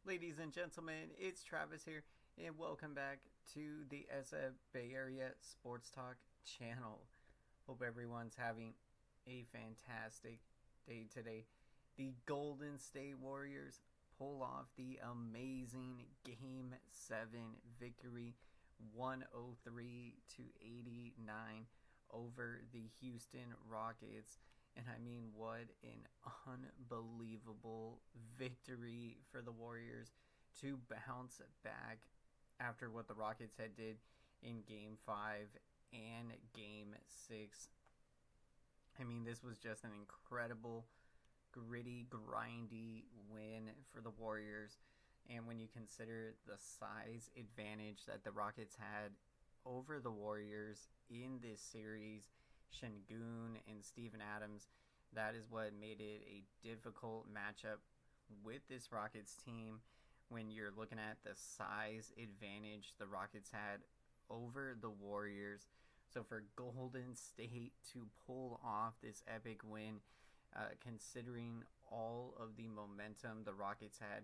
Ladies and gentlemen, it's Travis here, and welcome back to the SF Bay Area SportsTalk channel. Hope everyone's having a fantastic day today. The Golden State Warriors pull off the amazing Game 7 victory, 103 to 89 over the Houston Rockets. And I mean, what an unbelievable victory for the Warriors to bounce back after what the Rockets had did in Game 5 and Game 6. I mean, this was just an incredible, gritty, grindy win for the Warriors. And when you consider the size advantage that the Rockets had over the Warriors in this series, Şengün and Steven Adams, that is what made it a difficult matchup with this Rockets team when you're looking at the size advantage the Rockets had over the Warriors. So for Golden State to pull off this epic win, considering all of the momentum the Rockets had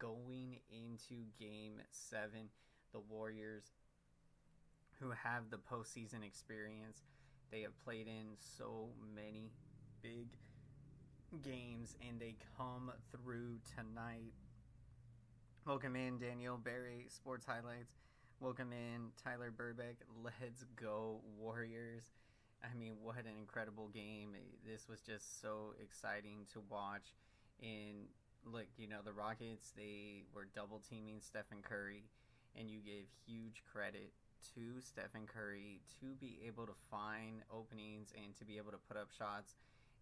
going into Game 7, the Warriors, who have the postseason experience, they have played in so many big games, and they come through tonight. Welcome in Daniel Barry, Sports Highlights. Welcome in Tyler Burbeck. Let's go Warriors. I mean, what an incredible game. This was just so exciting to watch. And look, the Rockets, they were double teaming Stephen Curry, and you give huge credit to Stephen Curry to be able to find openings and to be able to put up shots.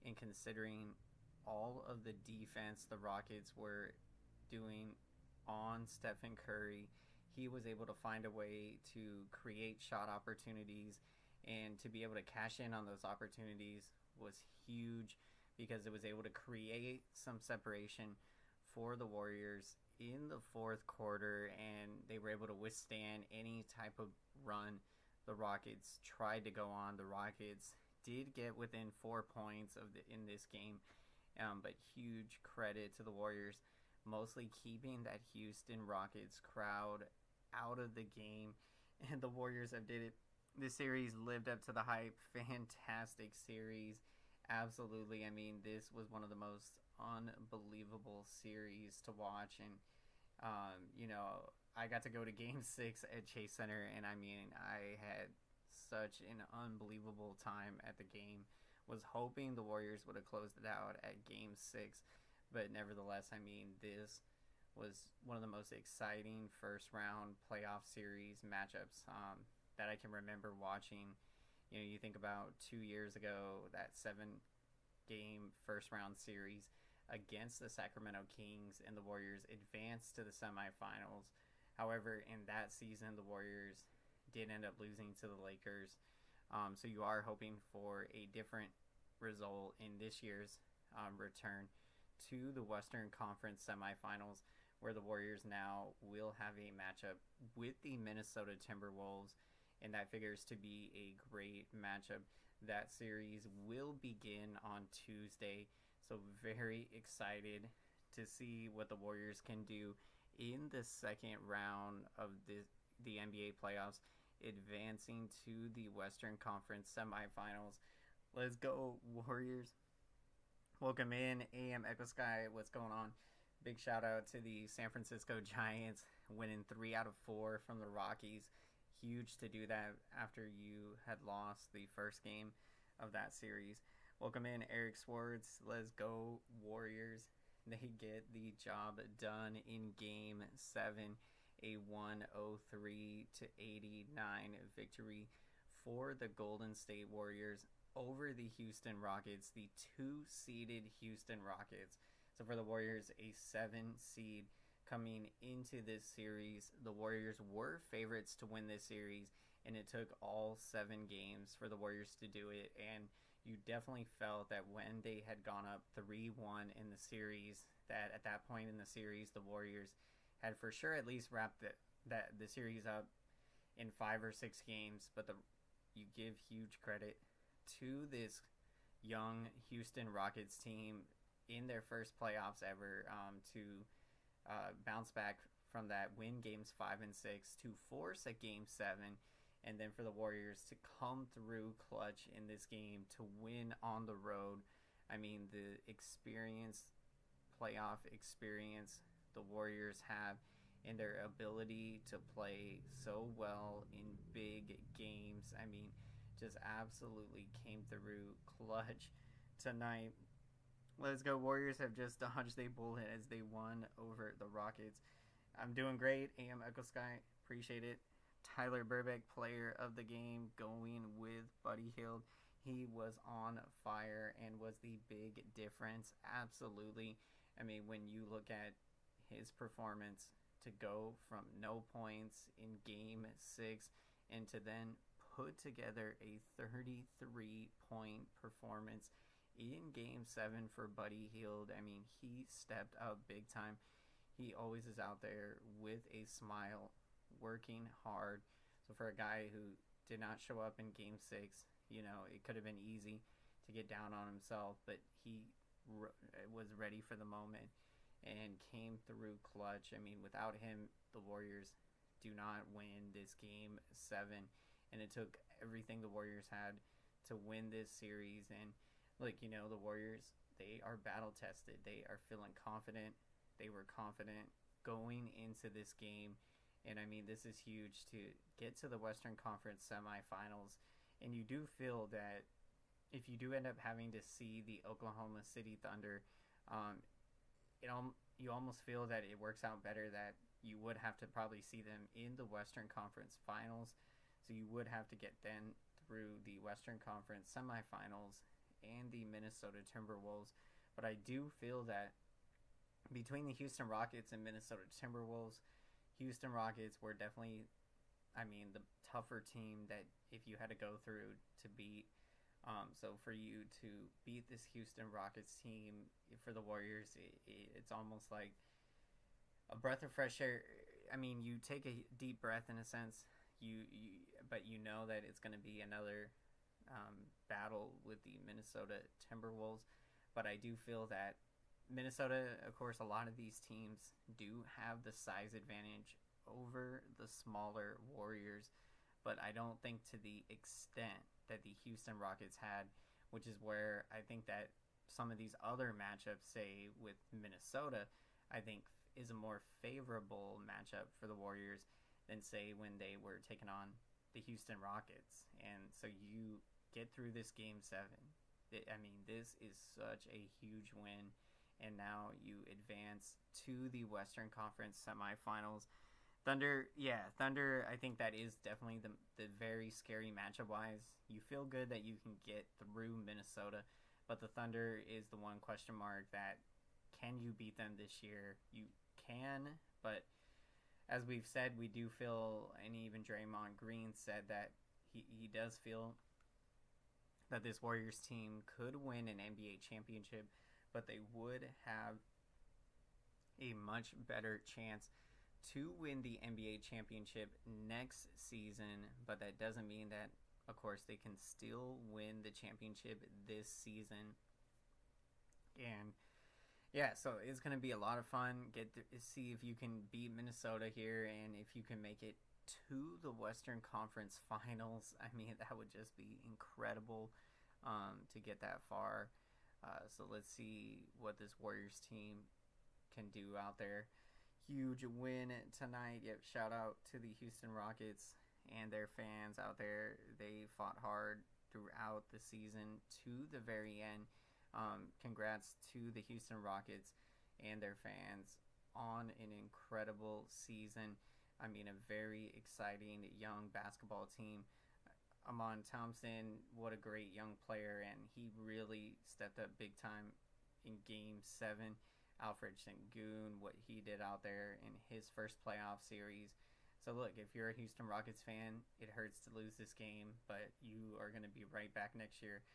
And considering all of the defense the Rockets were doing on Stephen Curry, he was able to find a way to create shot opportunities, and to be able to cash in on those opportunities was huge because it was able to create some separation for the Warriors in the fourth quarter, and they were able to withstand any type of run the Rockets tried to go on. The Rockets did get within 4 points in this game, but huge credit to the Warriors, mostly keeping that Houston Rockets crowd out of the game, and the Warriors have did it. This series lived up to the hype. Fantastic series. Absolutely. I mean, this was one of the most unbelievable series to watch, and I got to go to Game 6 at Chase Center, and I mean, I had such an unbelievable time at the game. Was hoping the Warriors would have closed it out at Game 6, but nevertheless, I mean, this was one of the most exciting first round playoff series matchups that I can remember watching. You think about 2 years ago, that 7-game first round series against the Sacramento Kings, and the Warriors advanced to the semifinals. However, in that season, the Warriors did end up losing to the Lakers. So you are hoping for a different result in this year's return to the Western Conference semifinals, where the Warriors now will have a matchup with the Minnesota Timberwolves, and that figures to be a great matchup. That series will begin on Tuesday, so very excited to see what the Warriors can do in the second round of the NBA playoffs, advancing to the Western Conference semifinals. Let's go, Warriors. Welcome in, AM Echo Sky. What's going on? Big shout out to the San Francisco Giants, winning 3 out of 4 from the Rockies. Huge to do that after you had lost the first game of that series. Welcome in, Eric Swartz. Let's go, Warriors. They get the job done in Game 7, a 103 to 89 victory for the Golden State Warriors over the Houston Rockets, the 2-seeded Houston Rockets. So for the Warriors, a 7 seed coming into this series. The Warriors were favorites to win this series, and it took all 7 games for the Warriors to do it. And you definitely felt that when they had gone up 3-1 in the series, that at that point in the series, the Warriors had for sure at least wrapped the series up in 5 or 6 games. But you give huge credit to this young Houston Rockets team in their first playoffs ever, to bounce back from that, win games 5 and 6 to force a game 7, and then for the Warriors to come through clutch in this game to win on the road. I mean, the playoff experience the Warriors have, and their ability to play so well in big games. I mean, just absolutely came through clutch tonight. Let's go. Warriors have just dodged a bullet as they won over the Rockets. I'm doing great. AM Echo Sky. Appreciate it. Tyler Burbeck, player of the game, going with Buddy Hield. He was on fire and was the big difference. Absolutely. I mean, when you look at his performance to go from no points in game 6 and to then put together a 33-point performance in game 7 for Buddy Hield. I mean, he stepped up big time. He always is out there with a smile, working hard. So for a guy who did not show up in game 6, it could have been easy to get down on himself, but he was ready for the moment and came through clutch. I mean, without him, the Warriors do not win this game 7, and it took everything the Warriors had to win this series. And look, the Warriors, they are battle tested. They are feeling confident. They were confident going into this game. And I mean, this is huge to get to the Western Conference semifinals. And you do feel that if you do end up having to see the Oklahoma City Thunder, you almost feel that it works out better that you would have to probably see them in the Western Conference finals. So you would have to get then through the Western Conference semifinals and the Minnesota Timberwolves. But I do feel that between the Houston Rockets and Minnesota Timberwolves, Houston Rockets were definitely, the tougher team that if you had to go through to beat. So for you to beat this Houston Rockets team, for the Warriors, it's almost like a breath of fresh air. I mean, you take a deep breath in a sense, but you know that it's going to be another battle with the Minnesota Timberwolves. But I do feel that Minnesota, of course, a lot of these teams do have the size advantage over the smaller Warriors, but I don't think to the extent that the Houston Rockets had, which is where I think that some of these other matchups, say with Minnesota, I think is a more favorable matchup for the Warriors than, say, when they were taking on the Houston Rockets. And so you get through this game 7. I mean, this is such a huge win. And now you advance to the Western Conference semifinals. Thunder, I think that is definitely the very scary matchup-wise. You feel good that you can get through Minnesota, but the Thunder is the one question mark that, can you beat them this year? You can, but as we've said, we do feel, and even Draymond Green said that he does feel that this Warriors team could win an NBA championship, but they would have a much better chance to win the NBA championship next season. But that doesn't mean that, of course, they can still win the championship this season. And yeah, so it's going to be a lot of fun. See if you can beat Minnesota here, and if you can make it to the Western Conference Finals. I mean, that would just be incredible to get that far. So let's see what this Warriors team can do out there. Huge win tonight. Yep, shout out to the Houston Rockets and their fans out there. They fought hard throughout the season to the very end. Congrats to the Houston Rockets and their fans on an incredible season. I mean, a very exciting young basketball team. Amon Thompson, what a great young player, and he really stepped up big time in Game 7. Alfred Sengun, what he did out there in his first playoff series. So look, if you're a Houston Rockets fan, it hurts to lose this game, but you are going to be right back next year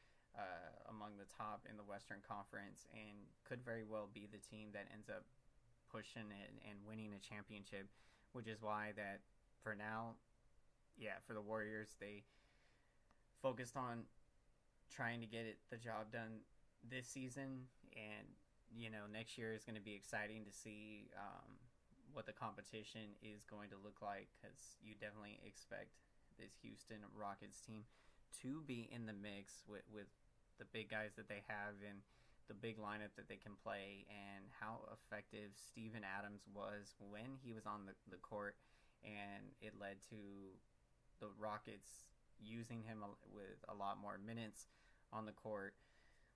among the top in the Western Conference, and could very well be the team that ends up pushing it and winning a championship, which is why that for now, for the Warriors, they focused on trying to get the job done this season, and next year is going to be exciting to see what the competition is going to look like, because you definitely expect this Houston Rockets team to be in the mix with the big guys that they have and the big lineup that they can play, and how effective Steven Adams was when he was on the court, and it led to the Rockets using him with a lot more minutes on the court.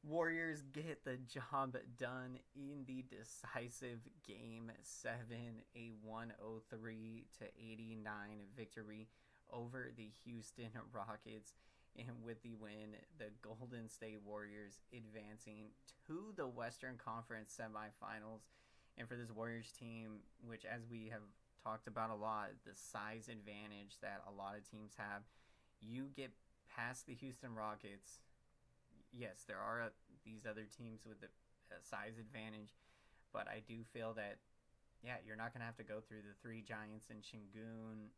Warriors get the job done in the decisive Game 7, a 103-89 victory over the Houston Rockets. And with the win, the Golden State Warriors advancing to the Western Conference semifinals. And for this Warriors team, which, as we have talked about a lot, the size advantage that a lot of teams have, you get past the Houston Rockets. Yes, there are these other teams with a size advantage, but I do feel that, you're not going to have to go through the three giants in Şengün,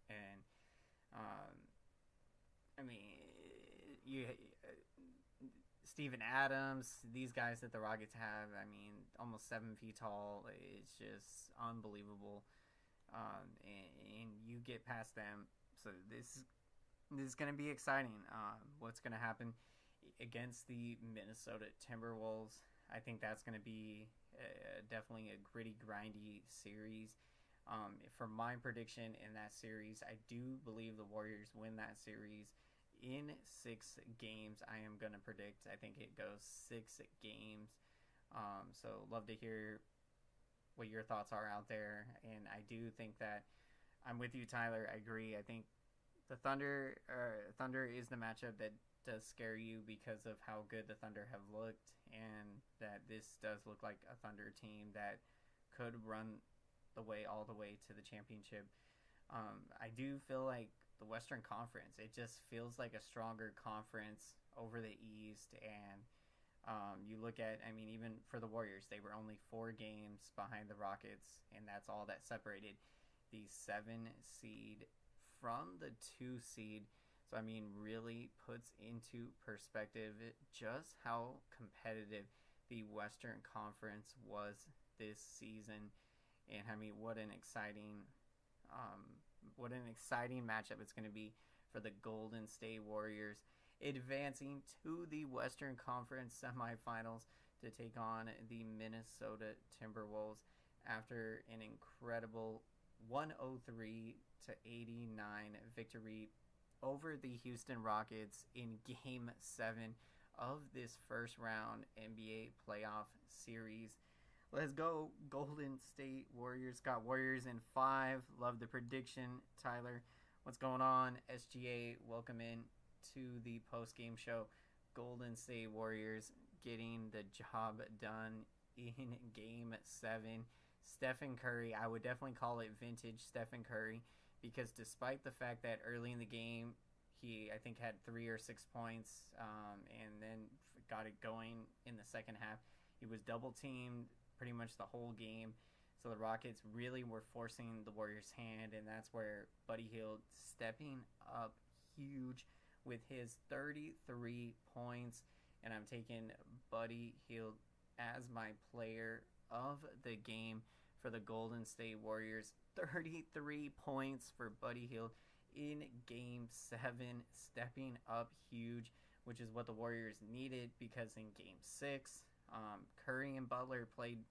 and Steven Adams, these guys that the Rockets have, almost 7 feet tall. It's just unbelievable, and you get past them. So this is going to be exciting. What's going to happen against the Minnesota Timberwolves? I think that's going to be definitely a gritty, grindy series. For my prediction in that series, I do believe the Warriors win that series in 6 games. I am going to predict, I think it goes 6 games. So love to hear what your thoughts are out there. And I do think that I'm with you, Tyler. I agree. I think the Thunder is the matchup that does scare you because of how good the Thunder have looked, and that this does look like a Thunder team that could run the way all the way to the championship. I do feel like the Western Conference, it just feels like a stronger conference over the East. And you look at, even for the Warriors, they were only 4 games behind the Rockets, and that's all that separated the 7 seed from the 2 seed. So, really puts into perspective just how competitive the Western Conference was this season. And, what an exciting matchup it's going to be for the Golden State Warriors, advancing to the Western Conference semifinals to take on the Minnesota Timberwolves after an incredible 103-89 victory over the Houston Rockets in Game 7 of this first round NBA playoff series. Let's go Golden State Warriors. Got Warriors in 5. Love the prediction, Tyler. What's going on? SGA, welcome in to the post-game show. Golden State Warriors getting the job done in Game 7. Stephen Curry, I would definitely call it vintage Stephen Curry, because despite the fact that early in the game he, I think, had 3 or 6 points, and then got it going in the second half, he was double-teamed pretty much the whole game. So the Rockets really were forcing the Warriors' hand, and that's where Buddy Hield stepping up huge with his 33 points. And I'm taking Buddy Hield as my player of the game for the Golden State Warriors. 33 points for Buddy Hield in Game 7, stepping up huge, which is what the Warriors needed, because in Game 6, Curry and Butler played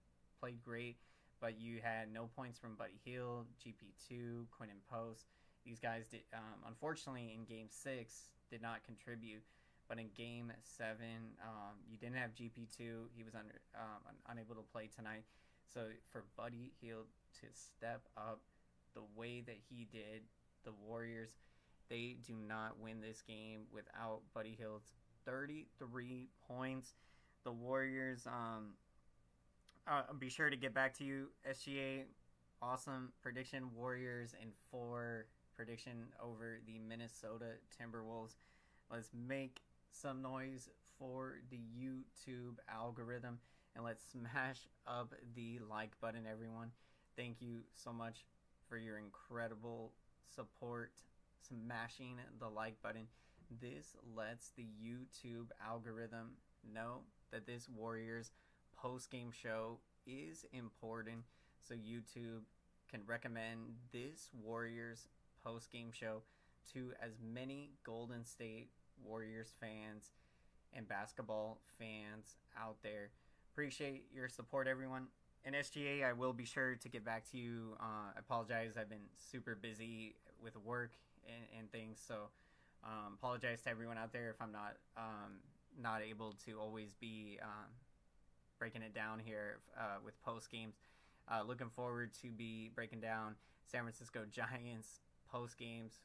great, but you had no points from Buddy Hield, GP2, Quinton Post. These guys did, unfortunately, in Game 6 did not contribute. But in Game 7, you didn't have GP2. He was unable to play tonight. So for Buddy Hield to step up the way that he did, the Warriors, they do not win this game without Buddy Hield's 33 points. The Warriors, I'll be sure to get back to you, SGA. Awesome prediction. Warriors in 4, prediction over the Minnesota Timberwolves. Let's make some noise for the YouTube algorithm, and let's smash up the like button, everyone. Thank you so much for your incredible support. Smashing the like button. This lets the YouTube algorithm know that this Warriors post-game show is important, so YouTube can recommend this Warriors post-game show to as many Golden State Warriors fans and basketball fans out there. Appreciate your support, everyone. And SGA, I will be sure to get back to you. I apologize. I've been super busy with work and things, so apologize to everyone out there if I'm not able to always be breaking it down here with post games. Looking forward to be breaking down San Francisco Giants post games.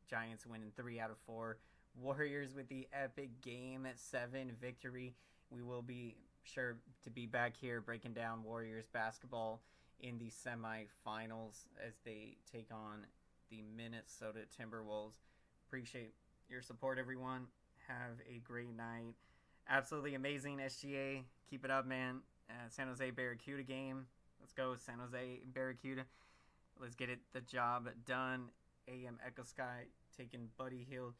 Giants winning 3 out of 4. Warriors with the epic Game 7 victory. We will be sure to be back here breaking down Warriors basketball in the semifinals as they take on the Minnesota Timberwolves. Appreciate your support, everyone. Have a great night. Absolutely amazing, SGA. Keep it up, man. San Jose Barracuda game. Let's go, San Jose Barracuda. Let's get the job done. AM Echo Sky taking Buddy Hield.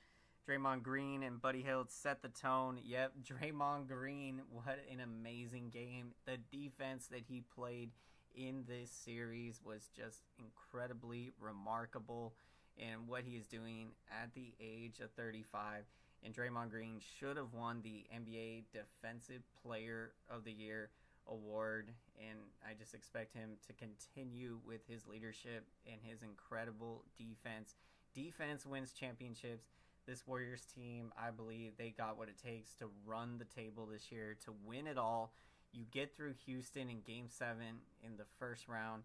Draymond Green and Buddy Hield set the tone. Yep, Draymond Green, what an amazing game. The defense that he played in this series was just incredibly remarkable, and what he is doing at the age of 35. And Draymond Green should have won the NBA Defensive Player of the Year award, and I just expect him to continue with his leadership and his incredible defense. Defense wins championships. This Warriors team, I believe they got what it takes to run the table this year, to win it all. You get through Houston in Game 7 in the first round.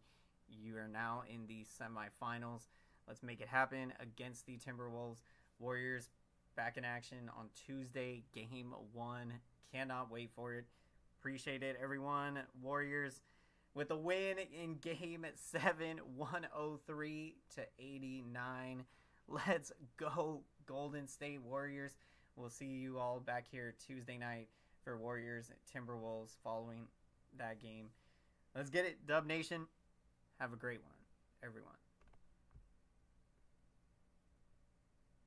You are now in the semifinals. Let's make it happen against the Timberwolves. Warriors back in action on Tuesday, Game 1. Cannot wait for it. Appreciate it, everyone. Warriors with a win in Game 7, 103-89. Let's go, Golden State Warriors. We'll see you all back here Tuesday night for Warriors Timberwolves following that game. Let's get it, Dub Nation. Have a great one, everyone.